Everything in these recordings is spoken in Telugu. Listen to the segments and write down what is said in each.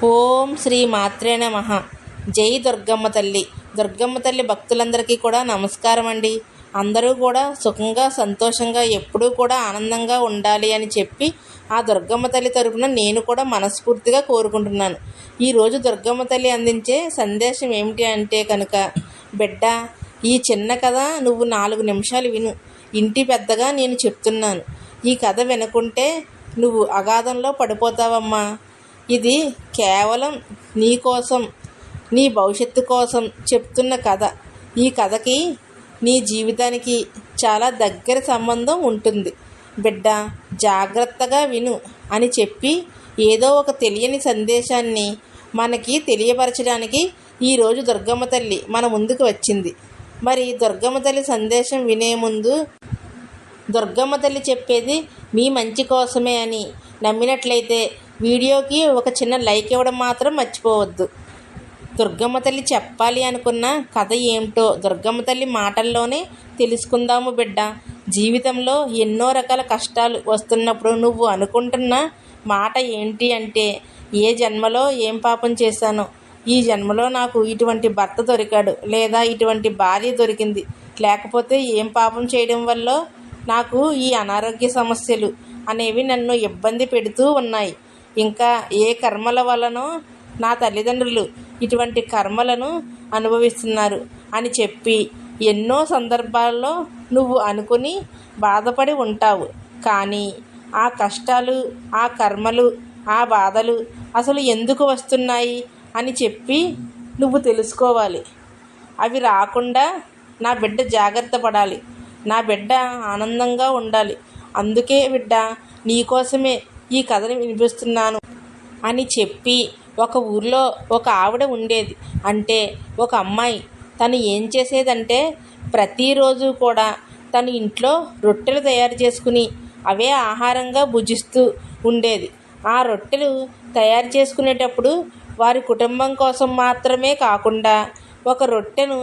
ఓం శ్రీ మాత్రే నమః. జై దుర్గమ్మ తల్లి. దుర్గమ్మ తల్లి భక్తులందరికీ కూడా నమస్కారం అండి. అందరూ కూడా సుఖంగా సంతోషంగా ఎప్పుడూ కూడా ఆనందంగా ఉండాలి అని చెప్పి ఆ దుర్గమ్మ తల్లి తరపున నేను కూడా మనస్ఫూర్తిగా కోరుకుంటున్నాను. ఈరోజు దుర్గమ్మ తల్లి అందించే సందేశం ఏమిటి అంటే కనుక, బిడ్డ, ఈ చిన్న కథ నువ్వు 4 నిమిషాలు విను. ఇంటి పెద్దగా నేను చెప్తున్నాను. ఈ కథ వినకుంటే నువ్వు అగాధంలో పడిపోతావమ్మా. ఇది కేవలం నీ కోసం, నీ భవిష్యత్తు కోసం చెప్తున్న కథ. ఈ కథకి నీ జీవితానికి చాలా దగ్గర సంబంధం ఉంటుంది. బిడ్డ, జాగ్రత్తగా విను అని చెప్పి ఏదో ఒక తెలియని సందేశాన్ని మనకి తెలియపరచడానికి ఈరోజు దుర్గమ్మ తల్లి మన ముందుకు వచ్చింది. మరి దుర్గమ్మ తల్లి సందేశం వినే ముందు, దుర్గమ్మ తల్లి చెప్పేది మీ మంచి కోసమే అని నమ్మినట్లయితే వీడియోకి ఒక చిన్న లైక్ ఇవ్వడం మాత్రం మర్చిపోవద్దు. దుర్గమ్మ తల్లి చెప్పాలి అనుకున్న కథ ఏమిటో దుర్గమ్మ తల్లి మాటల్లోనే తెలుసుకుందాము బిడ్డ. జీవితంలో ఎన్నో రకాల కష్టాలు వస్తున్నప్పుడు నువ్వు అనుకుంటున్న మాట ఏంటి అంటే, ఏ జన్మలో ఏం పాపం చేశానో, ఈ జన్మలో నాకు ఇటువంటి భర్త దొరికాడు, లేదా ఇటువంటి భార్య దొరికింది, లేకపోతే ఏం పాపం చేయడం వల్ల నాకు ఈ అనారోగ్య సమస్యలు అనేవి నన్ను ఇబ్బంది పెడుతూ ఉన్నాయి, ఇంకా ఏ కర్మల వలనో నా తల్లిదండ్రులు ఇటువంటి కర్మలను అనుభవిస్తున్నారు అని చెప్పి ఎన్నో సందర్భాల్లో నువ్వు అనుకుని బాధపడి ఉంటావు. కానీ ఆ కష్టాలు, ఆ కర్మలు, ఆ బాధలు అసలు ఎందుకు వస్తున్నాయి అని చెప్పి నువ్వు తెలుసుకోవాలి. అవి రాకుండా నా బిడ్డ జాగ్రత్త పడాలి, నా బిడ్డ ఆనందంగా ఉండాలి. అందుకే బిడ్డ, నీకోసమే ఈ కథని వినిపిస్తున్నాను అని చెప్పి, ఒక ఊర్లో ఒక ఆవిడ ఉండేది. అంటే ఒక అమ్మాయి. తను ఏం చేసేదంటే, ప్రతిరోజు కూడా తను ఇంట్లో రొట్టెలు తయారు చేసుకుని అవే ఆహారంగా భుజిస్తూ ఉండేది. ఆ రొట్టెలు తయారు చేసుకునేటప్పుడు వారి కుటుంబం కోసం మాత్రమే కాకుండా ఒక రొట్టెను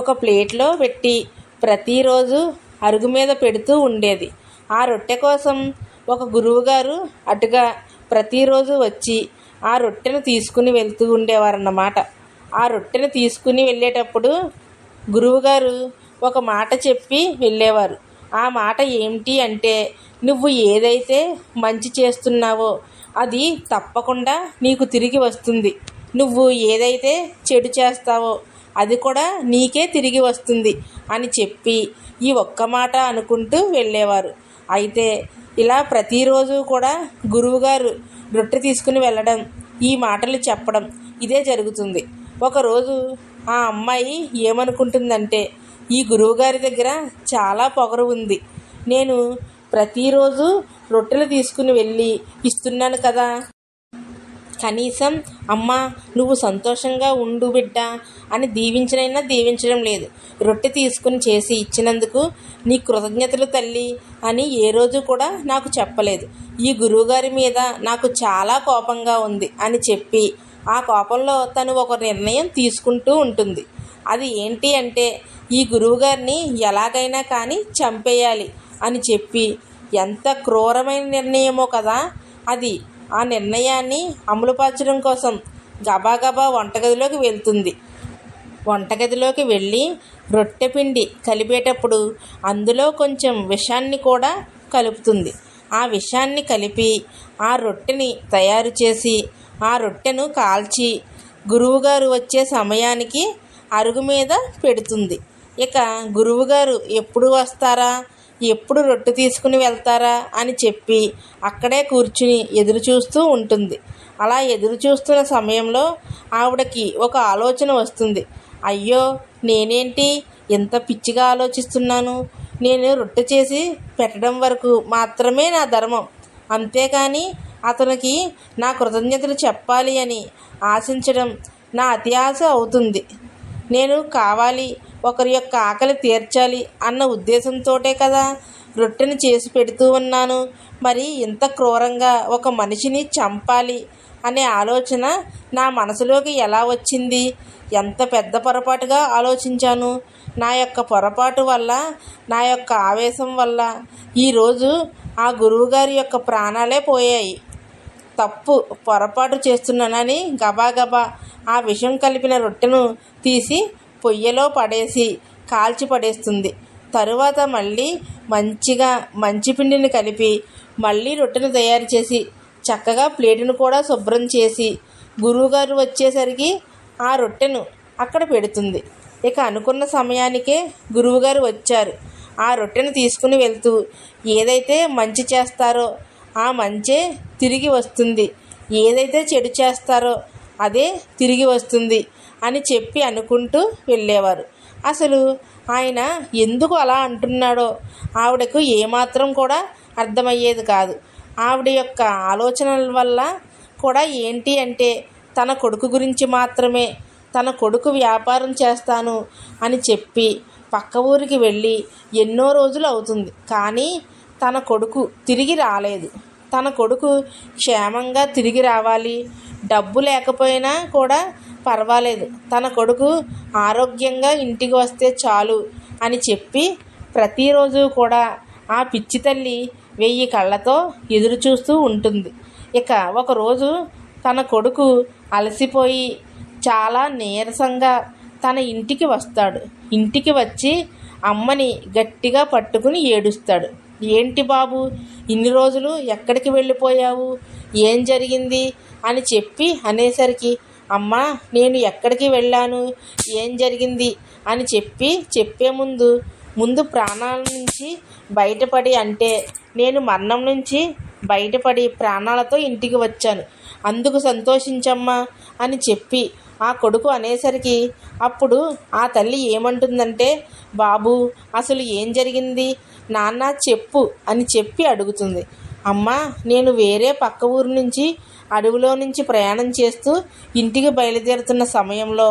ఒక ప్లేట్లో పెట్టి ప్రతిరోజు అరుగు మీద పెడుతూ ఉండేది. ఆ రొట్టె కోసం ఒక గురువుగారు అటుగా ప్రతిరోజు వచ్చి ఆ రొట్టెను తీసుకుని వెళ్తూ ఉండేవారన్నమాట. ఆ రొట్టెను తీసుకుని వెళ్ళేటప్పుడు గురువుగారు ఒక మాట చెప్పి వెళ్ళేవారు. ఆ మాట ఏమిటి అంటే, నువ్వు ఏదైతే మంచి చేస్తున్నావో అది తప్పకుండా నీకు తిరిగి వస్తుంది, నువ్వు ఏదైతే చెడు చేస్తావో అది కూడా నీకే తిరిగి వస్తుంది అని చెప్పి ఈ ఒక్క మాట అనుకుంటూ వెళ్ళేవారు. అయితే ఇలా ప్రతిరోజు కూడా గురువుగారు రొట్టె తీసుకుని వెళ్ళడం, ఈ మాటలు చెప్పడం ఇదే జరుగుతుంది. ఒకరోజు ఆ అమ్మాయి ఏమనుకుంటుందంటే, ఈ గురువుగారి దగ్గర చాలా పొగరు ఉంది, నేను ప్రతిరోజు రొట్టెలు తీసుకుని వెళ్ళి ఇస్తున్నాను కదా, కనీసం అమ్మా నువ్వు సంతోషంగా ఉండు బిడ్డ అని దీవించనైనా దీవించడం లేదు. రొట్టె తీసుకుని చేసి ఇచ్చినందుకు నీ కృతజ్ఞతలు తల్లి అని ఏ రోజు కూడా నాకు చెప్పలేదు. ఈ గురువుగారి మీద నాకు చాలా కోపంగా ఉంది అని చెప్పి ఆ కోపంలో తను ఒక నిర్ణయం తీసుకుంటూ ఉంటుంది. అది ఏంటి అంటే, ఈ గురువుగారిని ఎలాగైనా కానీ చంపేయాలి అని చెప్పి, ఎంత క్రూరమైన నిర్ణయమో కదా అది. ఆ నిర్ణయాన్ని అమలుపరచడం కోసం గబాగబా వంటగదిలోకి వెళ్తుంది. వంటగదిలోకి వెళ్ళి రొట్టె పిండి కలిపేటప్పుడు అందులో కొంచెం విషాన్ని కూడా కలుపుతుంది. ఆ విషాన్ని కలిపి ఆ రొట్టెని తయారు చేసి ఆ రొట్టెను కాల్చి గురువుగారు వచ్చే సమయానికి అరుగు మీద పెడుతుంది. ఇక గురువుగారు ఎప్పుడు వస్తారా, ఎప్పుడు రొట్టె తీసుకుని వెళ్తారా అని చెప్పి అక్కడే కూర్చుని ఎదురు చూస్తూ ఉంటుంది. అలా ఎదురు చూస్తున్న సమయంలో ఆవిడకి ఒక ఆలోచన వస్తుంది. అయ్యో, నేనేంటి ఇంత పిచ్చిగా ఆలోచిస్తున్నాను, నేను రొట్టె చేసి పెట్టడం వరకు మాత్రమే నా ధర్మం, అంతేకాని అతనికి నా కృతజ్ఞతలు చెప్పాలి అని ఆశించడం నా అతి ఆశ అవుతుంది. నేను కావాలి, ఒకరి యొక్క ఆకలి తీర్చాలి అన్న ఉద్దేశంతోటే కదా రొట్టెను చేసి పెడుతూ ఉన్నాను. మరి ఇంత క్రూరంగా ఒక మనిషిని చంపాలి అనే ఆలోచన నా మనసులోకి ఎలా వచ్చింది? ఎంత పెద్ద పొరపాటుగా ఆలోచించాను. నా యొక్క పొరపాటు వల్ల, నా యొక్క ఆవేశం వల్ల ఈరోజు ఆ గురువుగారి యొక్క ప్రాణాలే పోయాయి. పొరపాటు చేస్తున్నానని గబాగబా ఆ విషం కలిపిన రొట్టెను తీసి పొయ్యిలో పడేసి కాల్చి పడేస్తుంది. తరువాత మళ్ళీ మంచిగా మంచిపిండిని కలిపి మళ్ళీ రొట్టెను తయారు చేసి చక్కగా ప్లేటును కూడా శుభ్రం చేసి గురువుగారు వచ్చేసరికి ఆ రొట్టెను అక్కడ పెడుతుంది. ఇక అనుకున్న సమయానికే గురువుగారు వచ్చారు. ఆ రొట్టెను తీసుకుని వెళ్తూ ఏదైతే మంచి చేస్తారో ఆ మంచే తిరిగి వస్తుంది, ఏదైతే చెడు చేస్తారో అదే తిరిగి వస్తుంది అని చెప్పి అనుకుంటూ వెళ్ళేవారు. అసలు ఆయన ఎందుకు అలా అంటున్నాడో ఆవిడకు ఏమాత్రం కూడా అర్థమయ్యేది కాదు. ఆవిడ యొక్క ఆలోచనల వల్ల కూడా ఏంటి అంటే తన కొడుకు గురించి మాత్రమే. తన కొడుకు వ్యాపారం చేస్తాను అని చెప్పి పక్క ఊరికి వెళ్ళి ఎన్నో రోజులు అవుతుంది, కానీ తన కొడుకు తిరిగి రాలేదు. తన కొడుకు క్షేమంగా తిరిగి రావాలి, డబ్బు లేకపోయినా కూడా పర్వాలేదు, తన కొడుకు ఆరోగ్యంగా ఇంటికి వస్తే చాలు అని చెప్పి ప్రతిరోజు కూడా ఆ పిచ్చి తల్లి 1000 కళ్ళతో ఎదురు చూస్తూ ఉంటుంది. ఇక ఒకరోజు తన కొడుకు అలసిపోయి చాలా నీరసంగా తన ఇంటికి వస్తాడు. ఇంటికి వచ్చి అమ్మని గట్టిగా పట్టుకుని ఏడుస్తాడు. ఏంటి బాబు, ఇన్ని రోజులు ఎక్కడికి వెళ్ళిపోయావు, ఏం జరిగింది అని చెప్పి అనేసరికి అమ్మా నేను ఎక్కడికి వెళ్ళాను, ఏం జరిగింది అని చెప్పే ముందు ప్రాణాల నుంచి బయటపడి, అంటే నేను మరణం నుంచి బయటపడి ప్రాణాలతో ఇంటికి వచ్చాను, అందుకు సంతోషించమ్మా అని చెప్పి ఆ కొడుకు అనేసరికి అప్పుడు ఆ తల్లి ఏమంటుందంటే, బాబు అసలు ఏం జరిగింది నాన్న చెప్పు అని చెప్పి అడుగుతుంది. అమ్మా నేను వేరే పక్క ఊరు నుంచి అడవిలో నుంచి ప్రయాణం చేస్తూ ఇంటికి బయలుదేరుతున్న సమయంలో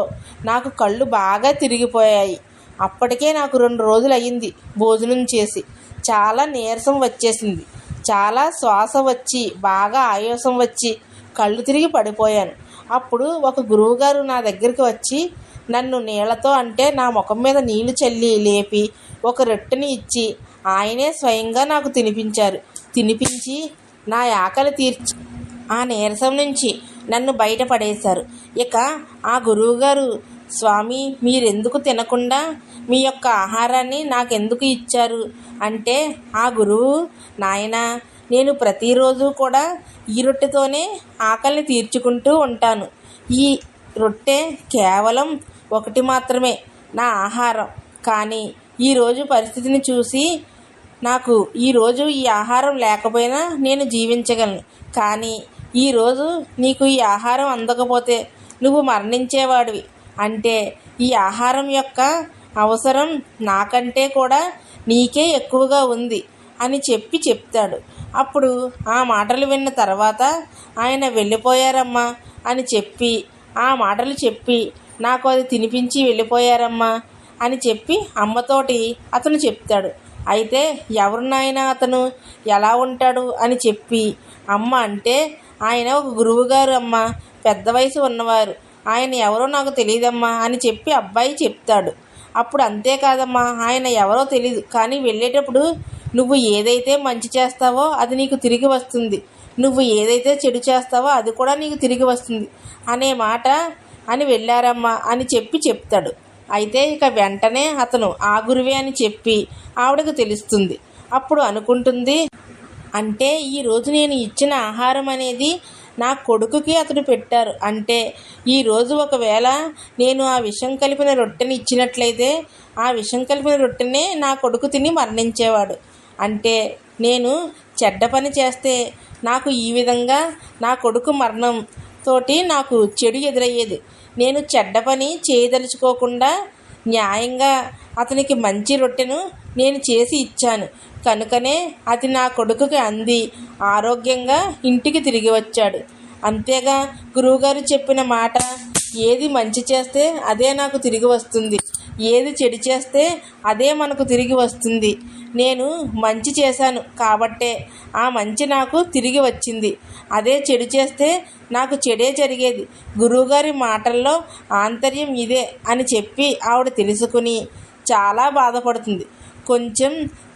నాకు కళ్ళు బాగా తిరిగిపోయాయి. అప్పటికే నాకు 2 రోజులు అయ్యింది భోజనం చేసి. చాలా నీరసం వచ్చేసింది, చాలా శ్వాస వచ్చి బాగా ఆయాసం వచ్చి కళ్ళు తిరిగి పడిపోయాను. అప్పుడు ఒక గురువుగారు నా దగ్గరికి వచ్చి నన్ను నీళ్లతో, అంటే నా ముఖం మీద నీళ్లు చల్లి లేపి ఒక రొట్టెని ఇచ్చి ఆయనే స్వయంగా నాకు తినిపించి నా ఆకలి తీర్చి ఆ నీరసం నుంచి నన్ను బయటపడేశారు. ఇక ఆ గురువుగారు, స్వామి మీరెందుకు తినకుండా మీ యొక్క ఆహారాన్ని నాకెందుకు ఇచ్చారు అంటే, ఆ గురువు, నాయనా నేను ప్రతిరోజు కూడా ఈ రొట్టెతోనే ఆకలిని తీర్చుకుంటూ ఉంటాను. ఈ రొట్టె కేవలం ఒకటి మాత్రమే నా ఆహారం, కానీ ఈరోజు పరిస్థితిని చూసి నాకు ఈరోజు ఈ ఆహారం లేకపోయినా నేను జీవించగలను, కానీ ఈరోజు నీకు ఈ ఆహారం అందకపోతే నువ్వు మరణించేవాడివి. అంటే ఈ ఆహారం యొక్క అవసరం నాకంటే కూడా నీకే ఎక్కువగా ఉంది అని చెప్తాడు. అప్పుడు ఆ మాటలు విన్న తర్వాత ఆయన వెళ్ళిపోయారమ్మా అని చెప్పి ఆ మాటలు చెప్పి నాకు అది తినిపించి వెళ్ళిపోయారమ్మా అని చెప్పి అమ్మతోటి అతను చెప్తాడు. అయితే ఎవరు నాయనా అతను, ఎలా ఉంటాడు అని చెప్పి అమ్మ అంటే, ఆయన ఒక గురువుగారు అమ్మ, పెద్ద వయసు ఉన్నవారు, ఆయన ఎవరో నాకు తెలియదమ్మా అని చెప్పి అబ్బాయి చెప్తాడు. అప్పుడు అంతేకాదమ్మా, ఆయన ఎవరో తెలీదు, కానీ వెళ్ళేటప్పుడు నువ్వు ఏదైతే మంచి చేస్తావో అది నీకు తిరిగి వస్తుంది, నువ్వు ఏదైతే చెడు చేస్తావో అది కూడా నీకు తిరిగి వస్తుంది అనే మాట అని వెళ్ళారమ్మా అని చెప్తాడు. అయితే ఇక వెంటనే అతను ఆ గురువే అని చెప్పి ఆవిడకు తెలుస్తుంది. అప్పుడు అనుకుంటుంది, అంటే ఈరోజు నేను ఇచ్చిన ఆహారం అనేది నా కొడుకుకి అతడు పెట్టారు, అంటే ఈరోజు ఒకవేళ నేను ఆ విషం కలిపిన రొట్టెని ఇచ్చినట్లయితే ఆ విషం కలిపిన రొట్టెనే నా కొడుకు తిని మరణించేవాడు. అంటే నేను చెడ్డ పని చేస్తే నాకు ఈ విధంగా నా కొడుకు మరణం తోటి నాకు చెడు ఎదురయ్యేది. నేను చెడ్డ పని చేయదలుచుకోకుండా న్యాయంగా అతనికి మంచి రొట్టెను నేను చేసి ఇచ్చాను, కనుకనే అది నా కొడుకుకి అంది ఆరోగ్యంగా ఇంటికి తిరిగి వచ్చాడు. అంతేగా గురువుగారు చెప్పిన మాట, ఏది మంచి చేస్తే అదే నాకు తిరిగి వస్తుంది, ఏది చెడు చేస్తే అదే మనకు తిరిగి వస్తుంది. నేను మంచి చేశాను కాబట్టే ఆ మంచి నాకు తిరిగి వచ్చింది, అదే చెడు చేస్తే నాకు చెడే జరిగేది. గురువుగారి మాటల్లో ఆంతర్యం ఇదే అని చెప్పి ఆవిడ తెలుసుకుని చాలా బాధపడుతుంది, కొంచెం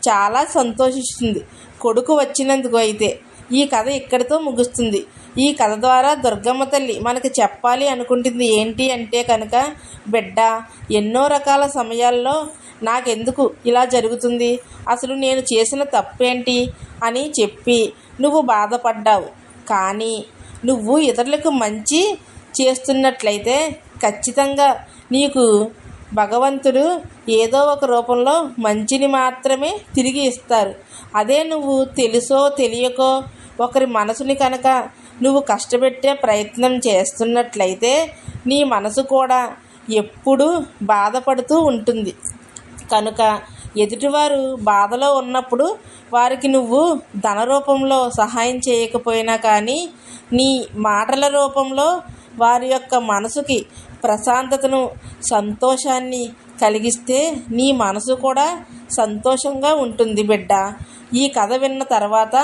చాలా సంతోషిస్తుంది కొడుకు వచ్చినందుకు. అయితే ఈ కథ ఇక్కడితో ముగుస్తుంది. ఈ కథ ద్వారా దుర్గమ్మ తల్లి మనకి చెప్పాలి అనుకుంటుంది ఏంటి అంటే కనుక, బిడ్డ, ఎన్నో రకాల సమయాల్లో నాకెందుకు ఇలా జరుగుతుంది, అసలు నేను చేసిన తప్పేంటి అని చెప్పి నువ్వు బాధపడ్డావు. కానీ నువ్వు ఇతరులకు మంచి చేస్తున్నట్లయితే ఖచ్చితంగా నీకు భగవంతుడు ఏదో ఒక రూపంలో మంచిని మాత్రమే తిరిగి ఇస్తారు. అదే నువ్వు తెలుసో తెలియకో ఒకరి మనసుని కనుక నువ్వు కష్టపెట్టే ప్రయత్నం చేస్తున్నట్లయితే నీ మనసు కూడా ఎప్పుడూ బాధపడుతూ ఉంటుంది. కనుక ఎదుటివారు బాధలో ఉన్నప్పుడు వారికి నువ్వు ధన రూపంలో సహాయం చేయకపోయినా కానీ నీ మాటల రూపంలో వారి యొక్క మనసుకి ప్రశాంతతను, సంతోషాన్ని కలిగిస్తే నీ మనసు కూడా సంతోషంగా ఉంటుంది బిడ్డ. ఈ కథ విన్న తర్వాత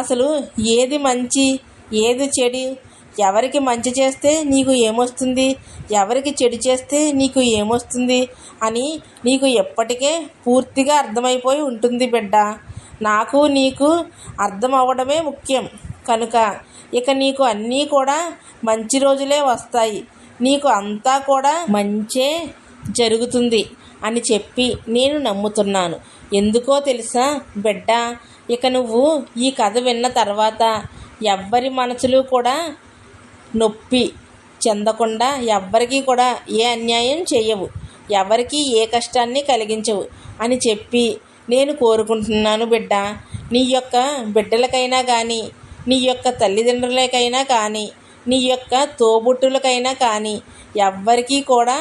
అసలు ఏది మంచి, ఏది చెడు, ఎవరికి మంచి చేస్తే నీకు ఏమొస్తుంది, ఎవరికి చెడు చేస్తే నీకు ఏమొస్తుంది అని నీకు ఎప్పటికే పూర్తిగా అర్థమైపోయి ఉంటుంది బిడ్డ. నాకు నీకు అర్థం అవ్వడమే ముఖ్యం. కనుక ఇక నీకు అన్నీ కూడా మంచి రోజులే వస్తాయి, నీకు అంతా కూడా మంచే జరుగుతుంది అని చెప్పి నేను నమ్ముతున్నాను. ఎందుకో తెలుసా బిడ్డ, ఇక నువ్వు ఈ కథ విన్న తర్వాత ఎవ్వరి మనసులు కూడా నొప్పి చెందకుండా ఎవ్వరికీ కూడా ఏ అన్యాయం చేయవు, ఎవరికి ఏ కష్టాన్ని కలిగించవు అని చెప్పి నేను కోరుకుంటున్నాను బిడ్డ. నీ యొక్క బిడ్డలకైనా కానీ, నీ యొక్క తల్లిదండ్రులకైనా కానీ, నీ యొక్క తోబుట్టులకైనా కానీ ఎవ్వరికీ కూడా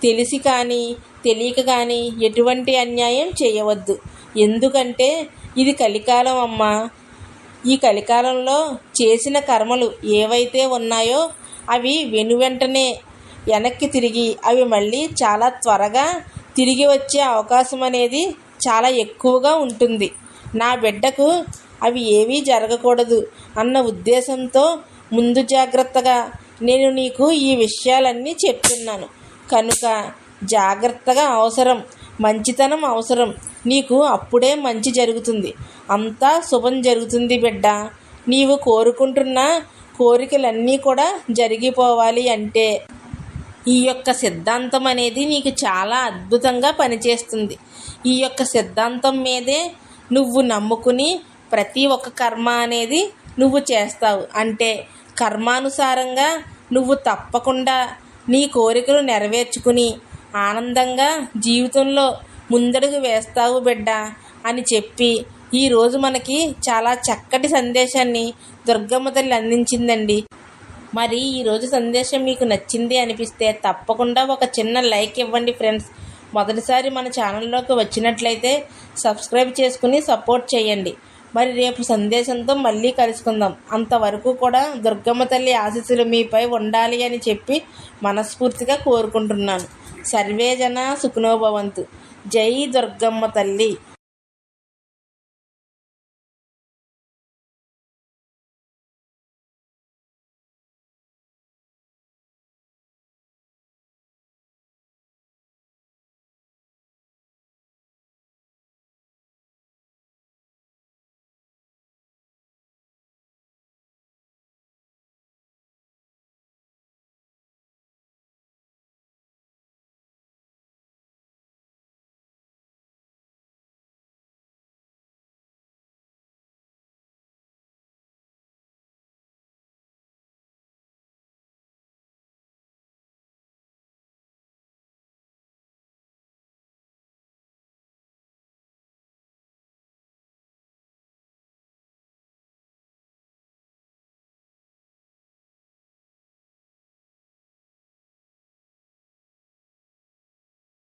తెలిసి కానీ తెలియక కానీ ఎటువంటి అన్యాయం చేయవద్దు. ఎందుకంటే ఇది కలికాలం అమ్మా. ఈ కలికాలంలో చేసిన కర్మలు ఏవైతే ఉన్నాయో అవి వెనువెంటనే వెనక్కి తిరిగి అవి మళ్ళీ చాలా త్వరగా తిరిగి వచ్చే అవకాశం అనేది చాలా ఎక్కువగా ఉంటుంది. నా బిడ్డకు అవి ఏవీ జరగకూడదు అన్న ఉద్దేశంతో ముందు జాగ్రత్తగా నేను నీకు ఈ విషయాలన్నీ చెప్తున్నాను. కనుక జాగ్రత్తగా అవసరం, మంచితనం అవసరం. నీకు అప్పుడే మంచి జరుగుతుంది, అంతా శుభం జరుగుతుంది బిడ్డ. నీవు కోరుకుంటున్న కోరికలన్నీ కూడా జరిగిపోవాలి అంటే ఈ యొక్క సిద్ధాంతం అనేది నీకు చాలా అద్భుతంగా పనిచేస్తుంది. ఈ యొక్క సిద్ధాంతం మీదే నువ్వు నమ్ముకుని ప్రతి ఒక్క కర్మ అనేది నువ్వు చేస్తావు అంటే కర్మానుసారంగా నువ్వు తప్పకుండా నీ కోరికలు నెరవేర్చుకుని ఆనందంగా జీవితంలో ముందడుగు వేస్తావు బిడ్డ అని చెప్పి ఈరోజు మనకి చాలా చక్కటి సందేశాన్ని దుర్గమ్మ తల్లి అందించిందండి. మరి ఈరోజు సందేశం మీకు నచ్చింది అనిపిస్తే తప్పకుండా ఒక చిన్న లైక్ ఇవ్వండి ఫ్రెండ్స్. మొదటిసారి మన ఛానల్లోకి వచ్చినట్లయితే సబ్స్క్రైబ్ చేసుకుని సపోర్ట్ చేయండి. మరి రేపు సందేశంతో మళ్ళీ కలుసుకుందాం. అంతవరకు కూడా దుర్గమ్మ తల్లి ఆశీస్సులు మీపై ఉండాలి అని చెప్పి మనస్ఫూర్తిగా కోరుకుంటున్నాను. సర్వే జన సుఖినో భవంతు. జై దుర్గమ్మ తల్లి.